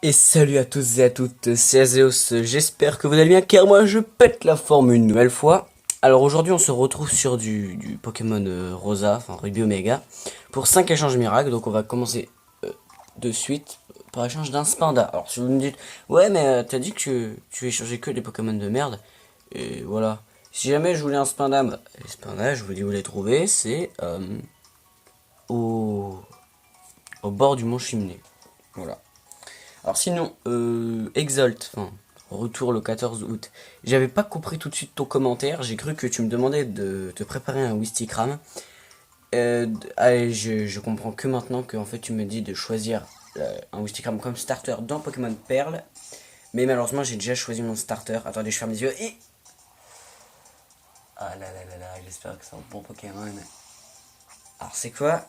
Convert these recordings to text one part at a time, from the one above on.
Et salut à tous et à toutes, c'est Azéos, j'espère que vous allez bien car moi je pète la forme une nouvelle fois. Alors aujourd'hui on se retrouve sur du Pokémon Rosa, enfin Ruby Omega, pour 5 échanges miracles, donc on va commencer de suite par échange d'un Spanda. Alors si vous me dites, ouais mais t'as dit que tu échangeais que des Pokémon de merde, et voilà. Si jamais je voulais un Spanda, bah, les Spanda je vous dis où les trouver, c'est au, au bord du mont Chimney, voilà. Alors sinon, Exalt, enfin, retour le 14 août. J'avais pas compris tout de suite ton commentaire, j'ai cru que tu me demandais de te préparer un Wistikram. Allez, je comprends que maintenant que en fait tu me dis de choisir un Wistikram comme starter dans Pokémon Perle. Mais malheureusement j'ai déjà choisi mon starter. Attendez, je ferme les yeux et... Ah là là là là, j'espère que c'est un bon Pokémon. Alors c'est quoi?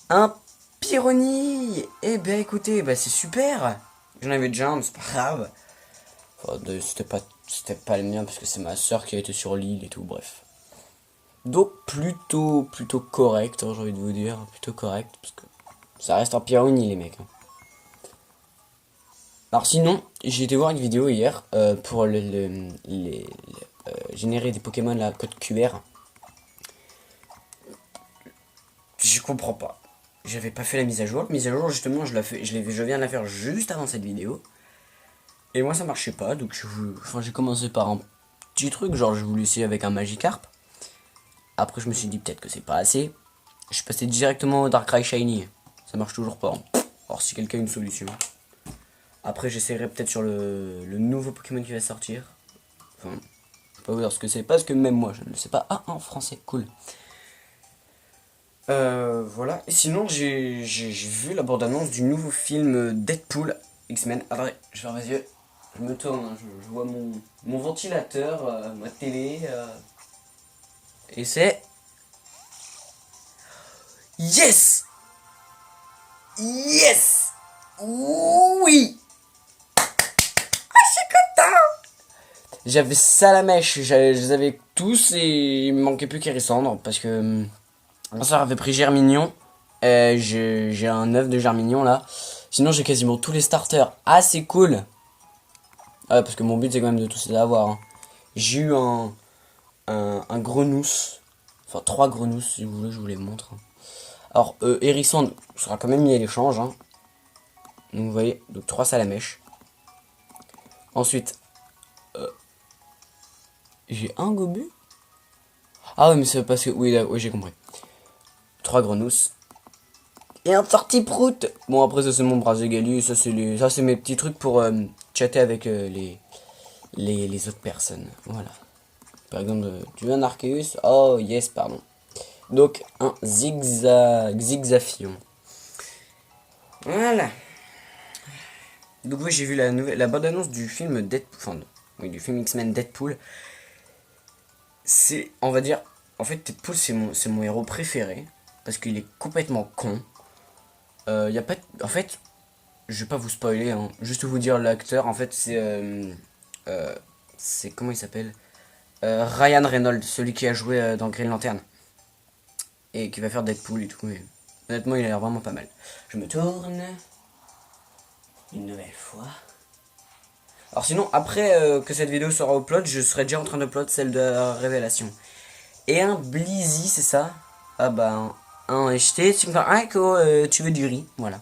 Un Pyroni. Eh ben écoutez, bah c'est super. J'en avais déjà un, mais c'est pas grave. Enfin, c'était pas le mien parce que c'est ma soeur qui a été sur l'île et tout, bref. Donc plutôt correct, hein, j'ai envie de vous dire, plutôt correct parce que ça reste un Pyroni les mecs. Hein. Alors sinon, j'ai été voir une vidéo hier pour générer des Pokémon la code QR. Je comprends pas. J'avais pas fait la mise à jour. La mise à jour justement, je viens de la faire juste avant cette vidéo. Et moi ça marchait pas, donc j'ai commencé par un petit truc, genre je voulais essayer avec un Magikarp. Après je me suis dit peut-être que c'est pas assez. Je suis passé directement au Darkrai Shiny. Ça marche toujours pas. Alors si quelqu'un a une solution. Après j'essaierai peut-être sur le nouveau Pokémon qui va sortir. Enfin, je peux pas vous dire ce que c'est parce que même moi je ne le sais pas. Ah, en français, cool. Voilà. Et sinon j'ai vu la bande-annonce du nouveau film Deadpool X-Men. Attendez, je ferme mes yeux. Je me tourne, hein, je vois mon ventilateur, ma télé. Et c'est... Yes! Yes! Oui! J'avais Salamèche, je les avais tous et il me manquait plus qu'Hérissandre parce que ma soeur avait pris Germignon. J'ai un œuf de Germignon là. Sinon j'ai quasiment tous les starters. Ah c'est cool! Ah, parce que mon but c'est quand même de tous les avoir. Hein. J'ai eu un grenousse. Enfin 3 grenousses si vous voulez, je vous les montre. Hein. Alors Hérissandre sera quand même mis à l'échange. Hein. Donc vous voyez, donc 3 salamèches. Ensuite, j'ai un gobu. Ah oui, mais c'est parce que... Oui, là, oui j'ai compris. 3 grenousses. Et un Tortiprout. Bon, après, ça c'est mon Brazegali. Ça c'est mes petits trucs pour chatter avec les autres personnes. Voilà. Par exemple, tu veux un Arceus? Oh, yes, pardon. Donc, un Zigzafion. Voilà. Donc oui, j'ai vu la bande-annonce du film Deadpool. Enfin, oui, du film X-Men Deadpool. C'est, on va dire, en fait, Deadpool c'est mon héros préféré parce qu'il est complètement con. Y a pas, en fait, je vais pas vous spoiler, hein, juste vous dire l'acteur. En fait, c'est comment il s'appelle, Ryan Reynolds, celui qui a joué dans Green Lantern et qui va faire Deadpool et tout. Et honnêtement, il a l'air vraiment pas mal. Je me tourne une nouvelle fois. Alors sinon, après que cette vidéo sera upload, je serai déjà en train d'upload celle de la révélation. Et un Blizzy, c'est ça? Ah bah, un HT, tu me fais, ah, tu veux du riz, voilà.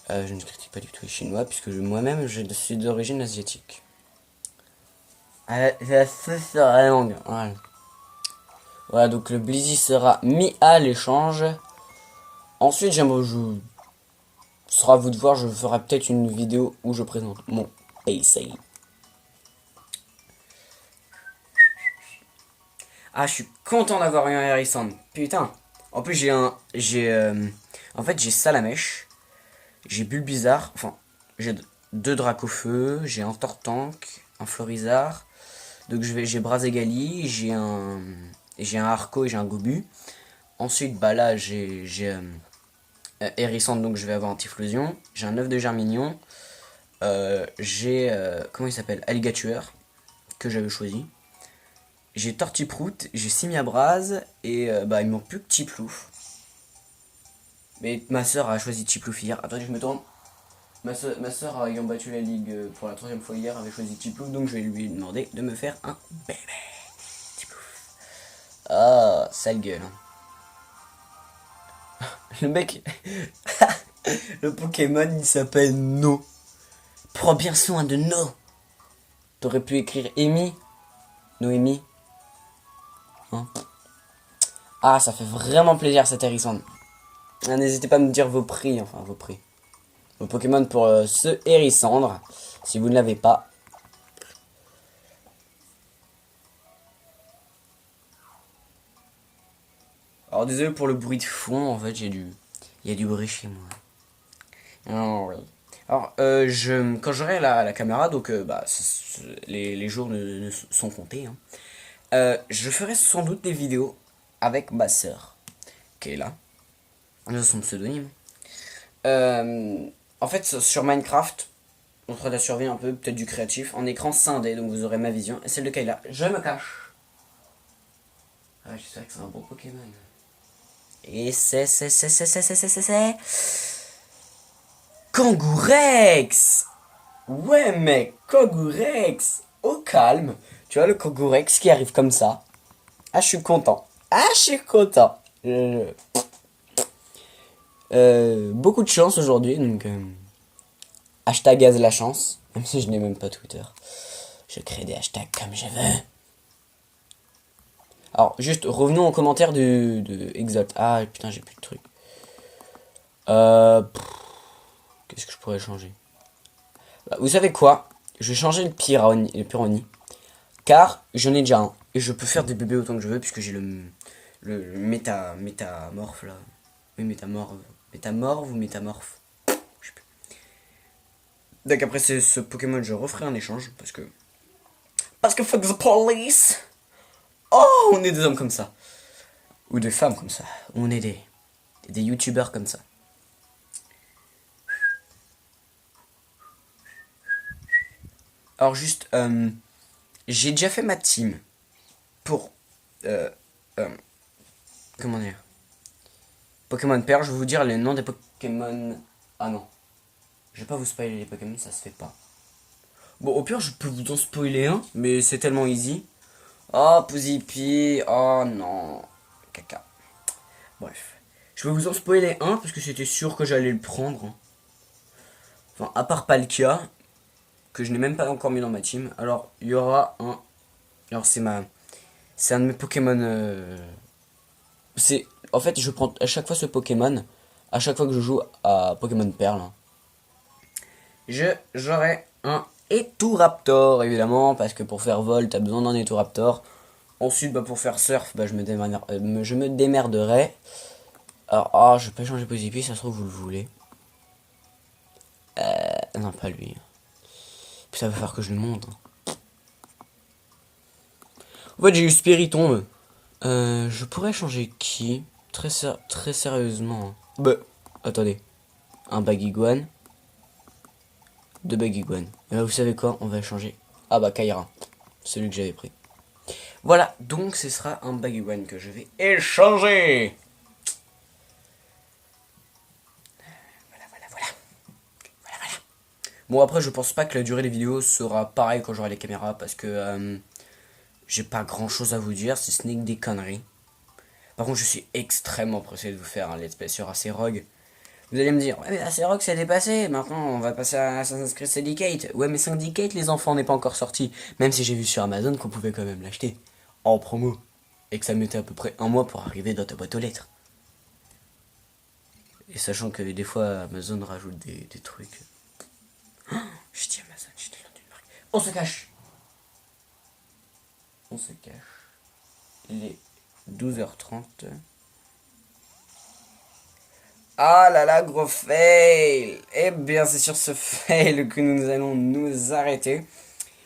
Je ne critique pas du tout les Chinois, puisque moi-même, je suis d'origine asiatique. C'est sur la langue, voilà. Voilà, donc le Blizzy sera mis à l'échange. Ensuite, ce sera à vous de voir, je ferai peut-être une vidéo où je présente mon PC. Ah, je suis content d'avoir eu un Harrison. Putain. En plus, en fait, j'ai Salamèche. J'ai Bulbizarre. Enfin, j'ai 2 Dracofeu. J'ai un Tortank. Un Florizard. Donc, j'ai Brazegali. J'ai un Arco et j'ai un Gobu. Ensuite, bah là, j'ai Hérissante. Donc, je vais avoir un Typhlosion. J'ai un œuf de Germignon. J'ai. Comment il s'appelle? Alligatueur. Que j'avais choisi. J'ai Tortiprout, j'ai Simiabraz et bah il me manque plus que Tiplouf. Mais ma soeur a choisi Chiplouf hier. Attendez, je me tourne. Ma soeur ayant battu la ligue pour la 3e fois hier avait choisi Chiplouf, donc je vais lui demander de me faire un bébé. Chiplouf. Ah, sale gueule. Le mec, le Pokémon il s'appelle No. Prends bien soin de No. T'aurais pu écrire Amy. Noémie. Hein? Ah, ça fait vraiment plaisir cette hérissante. N'hésitez pas à me dire vos prix, enfin vos prix. Vos Pokémon pour ce hérissandre, si vous ne l'avez pas. Alors désolé pour le bruit de fond, en fait il y a du bruit chez moi. Oh, oui. Alors quand j'aurai la caméra, donc les jours ne sont comptés. Hein. Je ferai sans doute des vidéos avec ma soeur, qui est là. C'est son pseudonyme. En fait, sur Minecraft, on fera de la survie un peu, peut-être du créatif, en écran scindé, donc vous aurez ma vision, et celle de Kayla. Je me cache. Ah, j'espère que c'est un bon Pokémon. Et c'est... Kangourex. Ouais, mec, Kangourex. Au calme. Tu vois le Kangourex qui arrive comme ça. Ah, je suis content. Ah, je suis content. Beaucoup de chance aujourd'hui, donc hashtag gaz la chance, même si je n'ai même pas Twitter. Je crée des hashtags comme je veux. Alors, juste revenons aux commentaires de Exalt. Ah putain, j'ai plus de trucs. Qu'est-ce que je pourrais changer? Bah, vous savez quoi? Je vais changer le Pyroni. Car j'en ai déjà un. Et je peux faire des bébés autant que je veux, puisque j'ai le métamorphe là. Oui, métamorphe ou métamorphe. Je sais plus. Donc après ce Pokémon, je referai un échange, parce que fuck the police. Oh, on est des hommes comme ça. Ou des femmes comme ça. On est des youtubeurs comme ça. Alors juste, j'ai déjà fait ma team pour, comment dire, Pokémon Perle. Je vais vous dire les noms des Pokémon. Ah non, je vais pas vous spoiler les Pokémon, ça se fait pas. Bon, au pire, je peux vous en spoiler un, mais c'est tellement easy. Oh, Pouzipi, oh non, caca. Bref, je vais vous en spoiler un parce que c'était sûr que j'allais le prendre. Enfin, à part Palkia, que je n'ai même pas encore mis dans ma team. Alors, il y aura un. Alors, c'est un de mes Pokémon. En fait, je prends à chaque fois ce Pokémon. À chaque fois que je joue à Pokémon Perle. J'aurai un Eturaptor, évidemment. Parce que pour faire vol, t'as besoin d'un Eturaptor. Ensuite, pour faire surf, je me démerderai. Alors, je peux changer Posipi, ça se trouve, vous le voulez. Non, pas lui. Puis ça va faire que je le monte. En fait, j'ai eu Spiritomb. Je pourrais changer qui? Très sérieusement. Bah, attendez. Un Baguiguane. 2 Baguiguane. Et là, vous savez quoi? On va changer. Ah bah, Kyra. Celui que j'avais pris. Voilà, donc ce sera un Baguiguane que je vais échanger. Voilà. Bon, après, je pense pas que la durée des vidéos sera pareille quand j'aurai les caméras, parce que j'ai pas grand chose à vous dire, si ce n'est que des conneries. Par contre, je suis extrêmement pressé de vous faire un let's play sur Acerogue. Vous allez me dire, ouais, mais Acerogue c'est dépassé, maintenant on va passer à Assassin's Creed Syndicate. Ouais, mais Syndicate, les enfants, n'est pas encore sorti. Même si j'ai vu sur Amazon qu'on pouvait quand même l'acheter en promo. Et que ça mettait à peu près un mois pour arriver dans ta boîte aux lettres. Et sachant que des fois, Amazon rajoute des trucs. Oh, je dis Amazon, j'étais dans une marque. On se cache. Il est 12h30. Ah là là, gros fail. Eh bien, c'est sur ce fail que nous allons nous arrêter.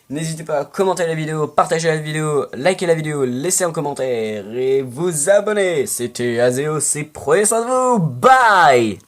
N'hésitez pas à commenter la vidéo, partager la vidéo, liker la vidéo, laisser un commentaire et vous abonner. C'était Azeo, c'est prenez soin de vous. Bye.